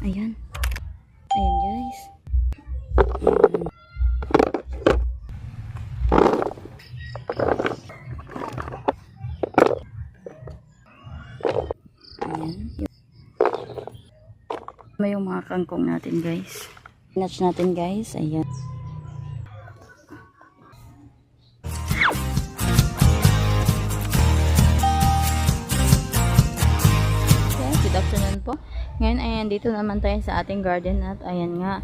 Ayan. Ayan guys. Ayan. May yung mga kangkong natin guys. Pinatch natin guys. Ayan. Good afternoon po. Ngayon ayan, dito naman tayo sa ating garden at ayan nga,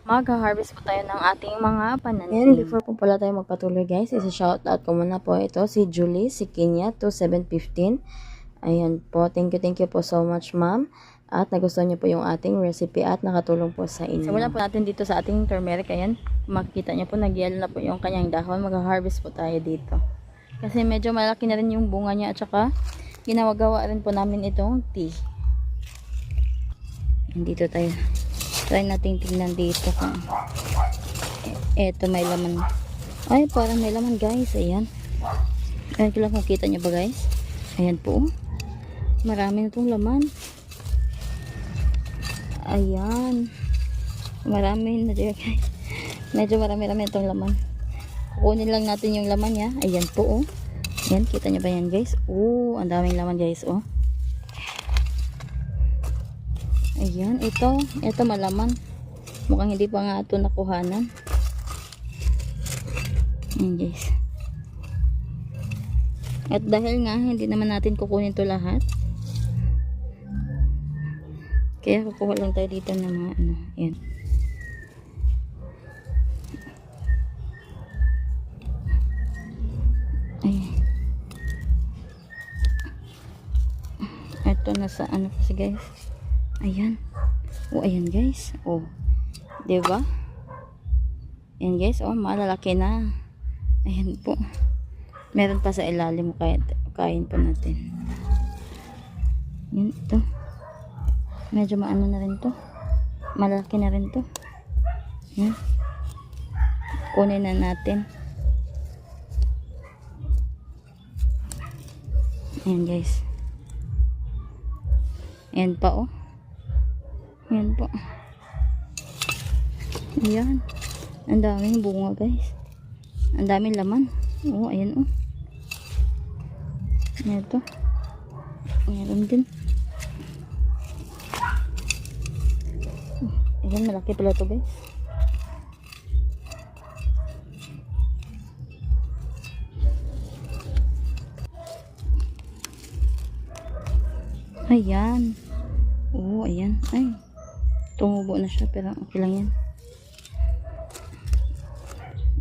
magha-harvest po tayo ng ating mga pananim. And before po pala tayo magpatuloy guys, isa-shoutout ko muna po ito si Julie, si Kenya 2715. Ayan po, thank you po so much ma'am. At nagustuhan niyo po yung ating recipe at nakatulong po sa inyo. Simulan po natin dito sa ating turmeric. Ayan, makikita niyo po, nag-yellow na po yung kanyang dahon. Magha-harvest po tayo dito. Kasi medyo malaki na rin yung bunga niya at saka ginagawa rin po namin itong tea. Dito tayo. Try natin tingnan dito kung eto may laman. Ay, parang may laman guys. Ayan. Ayan ko lang kung kita nyo ba guys. Ayan po. Marami na itong laman. Ayan. Marami na dyan guys. Medyo marami-rami itong laman. Kukunin lang natin yung laman niya. Ayan po oh. Ayan, kita nyo ba yan guys? Oh, ang daming laman guys oh. Ayan, ito malaman. Mukhang hindi pa nga ito nakuhanan. Ayan guys. At dahil nga hindi naman natin kukunin ito lahat, kaya kukuha lang tayo dito ng mga ano. Ayan. Ayan. Ito nasa ano kasi guys. Ayan. Oh, ayan guys. Oh. 'Di ba? Ayan guys, oh, malalaki na. Ayan po. Meron pa sa ilalim, kain po natin. Yan ito. Medyo maano na rin 'to. Malalaki na rin 'to. Yan. Kunin na natin. Ayan guys. Ayan pa oh. Ayan po. Ayan. Ang daming bunga guys. Ang daming laman. Oo, ayan oh. Ito. Meron din. Ayan, malaki pala ito guys. Ayan. Oo, ayan. Ay. Tumubo na siya pero okay lang yan.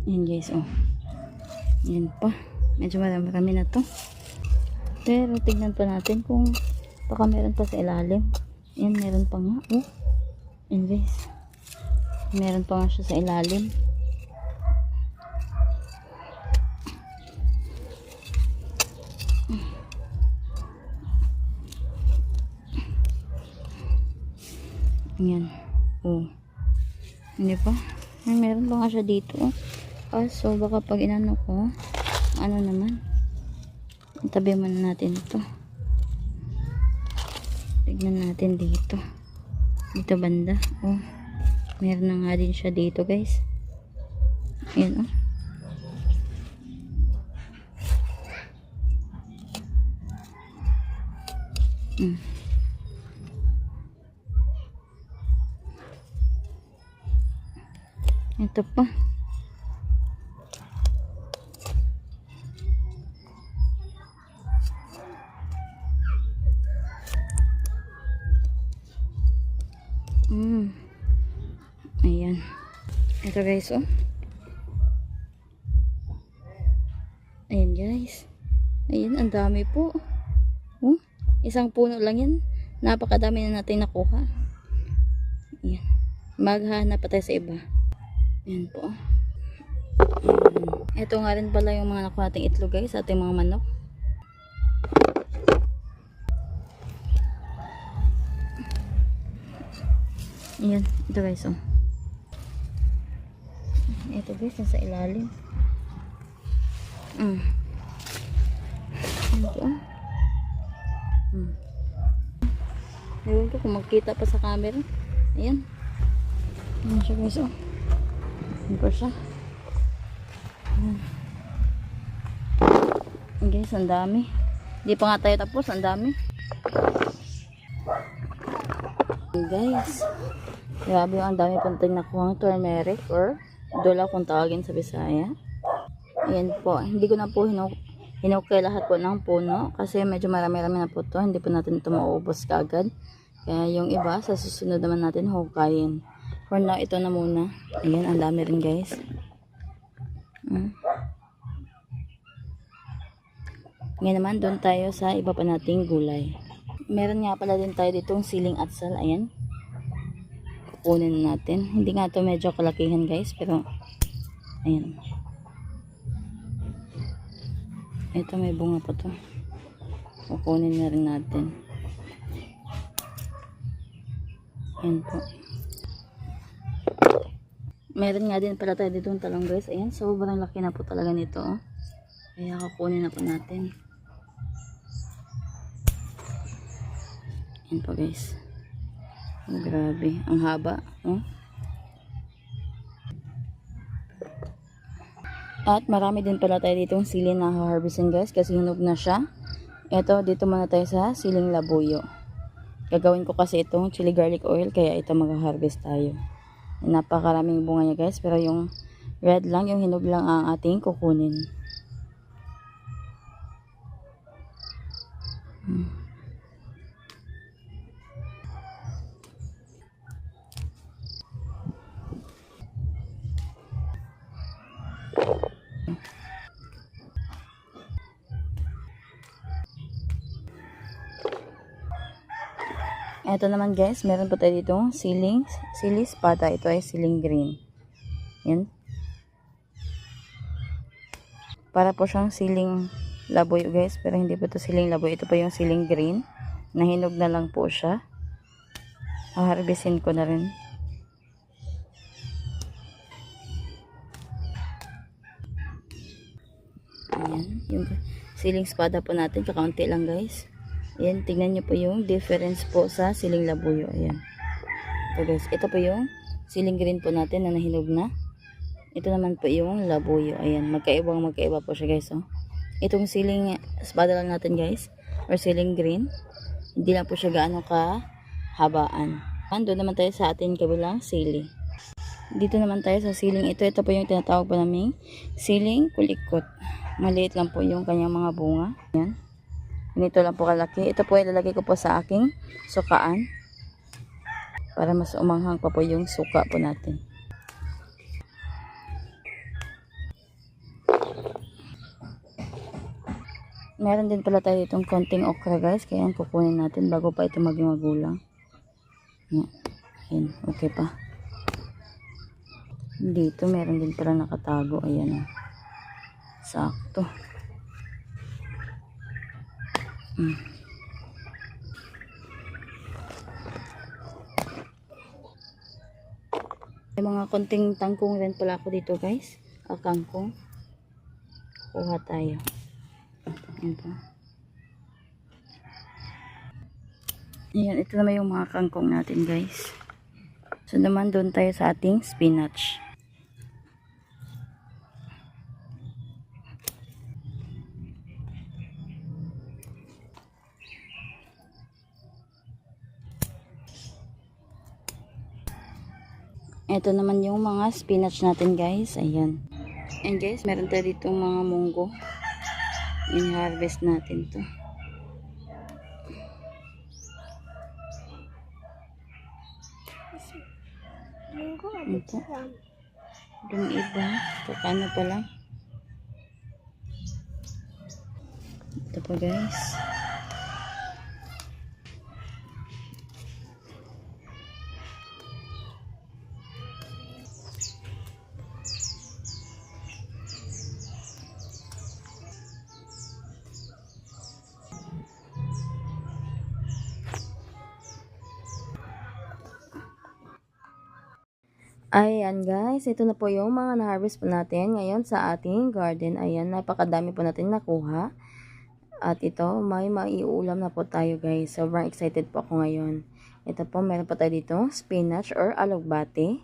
Yan guys oh. Yan pa. Medyo marami na to. Pero tignan pa natin kung baka meron pa sa ilalim. Yan, meron pa nga oh. Yan guys. Meron pa nga siya sa ilalim. Yan. Oh. Hindi pa. Ay, meron pa nga siya dito. So, baka pag inano ko, ano naman. Tabi man natin ito. Tignan natin dito. Dito banda. Oh. Meron na nga din siya dito, guys. Ayan, oh. Ito pa. Ayan. Ito guys, oh. Ayan guys. Ayan, ang dami po. Oh, isang puno lang yan. Napakadami na natin nakuha. Ayan. Maghahanap pa tayo sa iba. Ayan po. Ayan. Ito nga rin pala yung mga nakuha nating itlog guys, ating mga manok. Ayan, ito guys oh. Ito guys, nasa ilalim. Ito oh. Ewan ko kung magkita pa sa camera. Ayan. Ayan siya guys, oh. Ayan po siya. Ayan. Ayan guys, ang dami. Hindi pa nga tayo tapos, ang dami. Ayan guys. Grabe, ang dami punting nakuha ng turmeric or dula kung tawagin sa Bisaya. Ayan po. Hindi ko na po hinukay lahat po ng puno kasi medyo marami-rami na po to. Hindi po natin ito mauubos kaagad. Kaya yung iba, sa susunod naman natin hukayin. For now, ito na muna. Ayan, ang dami rin guys. Ngayon naman, doon tayo sa iba pa nating gulay. Meron nga pala din tayo ditong siling atsal. Ayan. Kukunin natin. Hindi nga ito medyo kalakihan guys, pero ayan. Ito may bunga pa to. Kukunin na rin natin. Ayan po. Meron nga din pala tayo ditong talong guys. Ayan, sobrang laki na po talaga nito. Oh. Kaya kukunin na po natin. Ayan po guys. Oh, grabe. Ang haba. Oh. At marami din pala tayo ditong sili na harvestin guys. Kasi hinog na siya. Ito, dito muna tayo sa siling labuyo. Gagawin ko kasi itong chili garlic oil. Kaya ito mag-harvest tayo. Napakaraming bunga niya guys. Pero yung red lang, yung hinog lang ang ating kukunin. Ito naman guys, meron pa tayo ditong sili espada. Ito ay siling green. Yan. Para po siyang siling laboy guys, pero hindi po ito siling laboy. Ito pa yung siling green. Nahinog na lang po siya. Harvestin ko na rin. Ayan. Yung siling espada po natin, kakaunti lang guys. Ayan, tingnan nyo po yung difference po sa siling labuyo. Ayan. So guys, ito po yung siling green po natin na nahinog na. Ito naman po yung labuyo. Ayan, magkaiba po siya guys. Oh. Itong siling espada lang natin guys, or siling green, hindi lang po siya gaano kahabaan. Doon naman tayo sa atin kabilang sili. Dito naman tayo sa siling ito. Ito po yung tinatawag po namin siling kulikot. Maliit lang po yung kanyang mga bunga. Ayan. Ganito lang po kalaki. Ito po ay lalagay ko po sa aking sukaan. Para mas umanghang pa po yung suka po natin. Meron din pala tayo itong konting okra guys. Kaya kukunin natin bago pa ito maging magulang. Ayan. Okay pa. Dito meron din pala nakatago. Ayan. Sakto. May mga konting tangkong rin pala ako dito guys. Kangkong. Kuha tayo. Ayan po. Ayan, ito naman yung mga kangkong natin guys. So naman doon tayo sa ating spinach. Ito naman yung mga spinach natin guys. Ayan. And guys, meron tayo ditong mga munggo. In-harvest natin to. Ito. Yung iba. Pakano pa lang. Ito po guys. Ayan guys, ito na po yung mga na-harvest po natin ngayon sa ating garden. Ayan, napakadami po natin nakuha. At ito, may maiulam na po tayo guys. Sobrang excited po ako ngayon. Ito po, meron pa tayo dito, spinach or alugbate.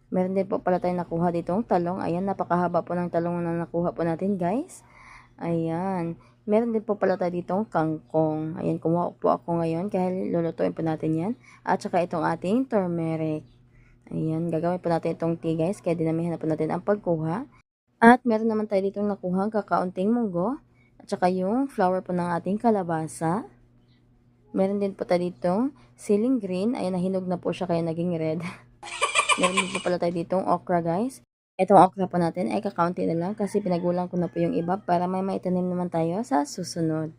Meron din po pala tayong nakuha ditong talong. Ayan, napakahaba po ng talong na nakuha po natin, guys. Ayan. Meron din po pala tayo ditong kangkong. Ayan, kumuha po ako ngayon kahit lulutuin po natin yan. At saka itong ating turmeric. Ayan, gagawin po natin itong tea, guys. Kaya dinamihan na po natin ang pagkuha. At meron naman tayo ditong nakuha kakaunting munggo. At saka yung flour po ng ating kalabasa. Meron din po tayo ditong siling green. Ayan, nahinog na po siya kaya naging red. Meron din po pala tayo ditong okra, guys. Itong okra po natin ay kakaunti na lang kasi pinagulang ko na po yung iba para may maitanim naman tayo sa susunod.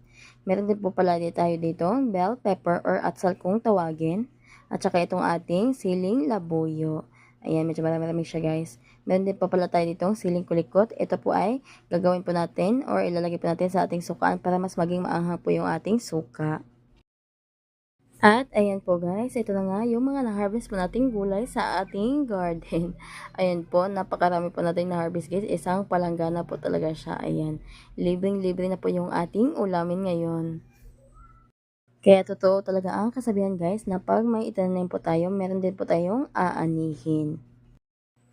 Meron din po pala tayo ditong bell pepper or atsal kung tawagin. At saka itong ating siling labuyo. Ayan, medyo marami-rami siya, guys. Meron din po pala tayo ditong siling kulikot. Ito po ay gagawin po natin or ilalagay po natin sa ating sukaan para mas maging maanghang po yung ating suka. At ayan po, guys, ito na nga yung mga na-harvest po nating gulay sa ating garden. Ayan po, napakarami po nating na-harvest, guys. Isang palanggana po talaga siya. Ayan, libreng-libre na po yung ating ulamin ngayon. Kaya totoo talaga ang kasabihan, guys, na pag may itanim po tayo, meron din po tayong aanihin.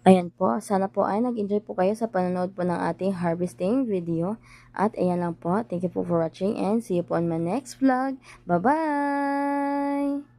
Ayan po, sana po ay nag-enjoy po kayo sa panonood po ng ating harvesting video. At ayan lang po, thank you po for watching and see you po on my next vlog. Bye-bye!